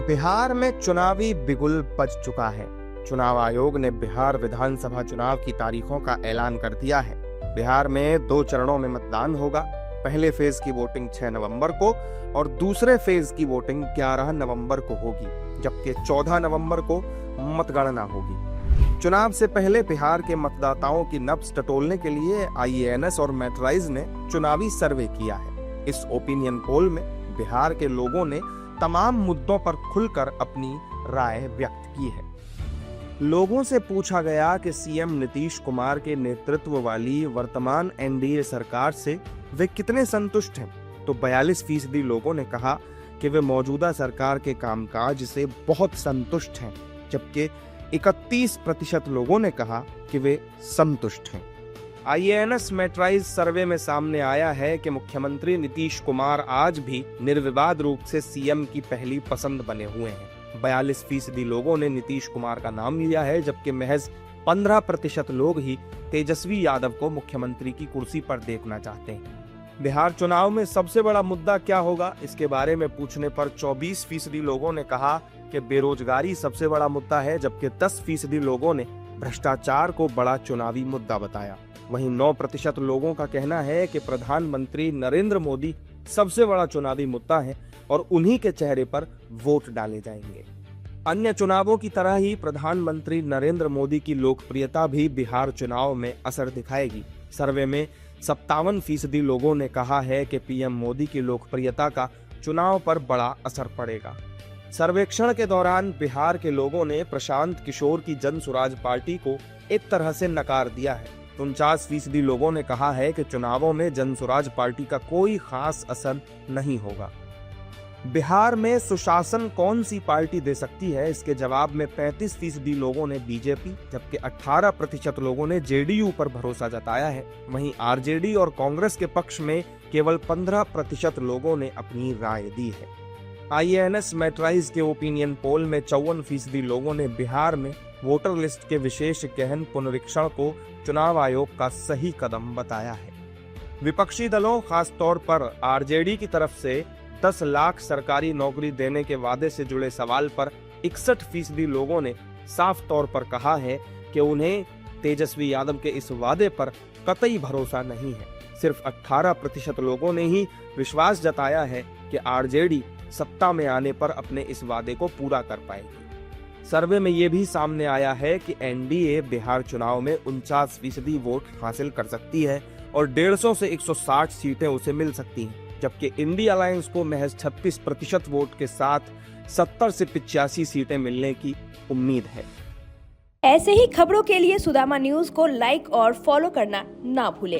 बिहार में चुनावी बिगुल बज चुका है। चुनाव आयोग ने बिहार विधानसभा चुनाव की तारीखों का ऐलान कर दिया है। बिहार में 2 चरणों में मतदान होगा। पहले फेज की वोटिंग 6 नवंबर को और दूसरे फेज की वोटिंग 11 नवंबर को होगी, जबकि 14 नवंबर को मतगणना होगी। चुनाव से पहले बिहार के मतदाताओं की नब्ज टटोलने के लिए IANS और मैट्राइज ने चुनावी सर्वे किया है। इस ओपिनियन पोल में बिहार के लोगों ने तमाम मुद्दों पर खुलकर अपनी राय व्यक्त की है। लोगों से पूछा गया कि सीएम नीतीश कुमार के नेतृत्व वाली वर्तमान NDA सरकार से वे कितने संतुष्ट हैं, तो 42% लोगों ने कहा कि वे मौजूदा सरकार के कामकाज से बहुत संतुष्ट हैं, जबकि 31% लोगों ने कहा कि वे संतुष्ट हैं। IANS मैट्राइज सर्वे में सामने आया है कि मुख्यमंत्री नीतीश कुमार आज भी निर्विवाद रूप से सीएम की पहली पसंद बने हुए हैं। 42% लोगों ने नीतीश कुमार का नाम लिया है, जबकि महज 15% लोग ही तेजस्वी यादव को मुख्यमंत्री की कुर्सी पर देखना चाहते हैं। बिहार चुनाव में सबसे बड़ा मुद्दा क्या होगा, इसके बारे में पूछने पर 24% लोगों ने कहा कि बेरोजगारी सबसे बड़ा मुद्दा है, जबकि 10% लोगों ने भ्रष्टाचार को बड़ा चुनावी मुद्दा बताया। वहीं 9% लोगों का कहना है कि प्रधानमंत्री नरेंद्र मोदी सबसे बड़ा चुनावी मुद्दा है और उन्हीं के चेहरे पर वोट डाले जाएंगे। अन्य चुनावों की तरह ही प्रधानमंत्री नरेंद्र मोदी की लोकप्रियता भी बिहार चुनाव में असर दिखाएगी। सर्वे में 57% लोगों ने कहा है कि पीएम मोदी की लोकप्रियता का चुनाव पर बड़ा असर पड़ेगा। सर्वेक्षण के दौरान बिहार के लोगों ने प्रशांत किशोर की जन स्वराज पार्टी को एक तरह से नकार दिया है। 49% लोगों ने कहा है कि चुनावों में जन स्वराज पार्टी का कोई खास असर नहीं होगा। बिहार में सुशासन कौन सी पार्टी दे सकती है, इसके जवाब में 35% लोगों ने बीजेपी, जबकि 18% लोगों ने जेडीयू पर भरोसा जताया है। वहीं आरजेडी और कांग्रेस के पक्ष में केवल 15% लोगों ने अपनी राय दी है। IANS मैट्राइज के ओपिनियन पोल में 54% लोगों ने बिहार में वोटर लिस्ट के विशेष गहन पुनरीक्षण को चुनाव आयोग का सही कदम बताया है। विपक्षी दलों, खासतौर पर आरजेडी की तरफ से 10 लाख सरकारी नौकरी देने के वादे से जुड़े सवाल पर 61% लोगों ने साफ तौर पर कहा है कि उन्हें तेजस्वी यादव के इस वादे पर कतई भरोसा नहीं है। सिर्फ 18% लोगों ने ही विश्वास जताया है कि आरजेडी सत्ता में आने पर अपने इस वादे को पूरा कर पाएगी। सर्वे में यह भी सामने आया है कि NDA बिहार चुनाव में 49% वोट हासिल कर सकती है और 150 से 160 सीटें उसे मिल सकती हैं, जबकि इंडिया अलायंस को महज 36% वोट के साथ 70 से 85 सीटें मिलने की उम्मीद है। ऐसे ही खबरों के लिए सुदामा न्यूज को लाइक और फॉलो करना ना भूलें।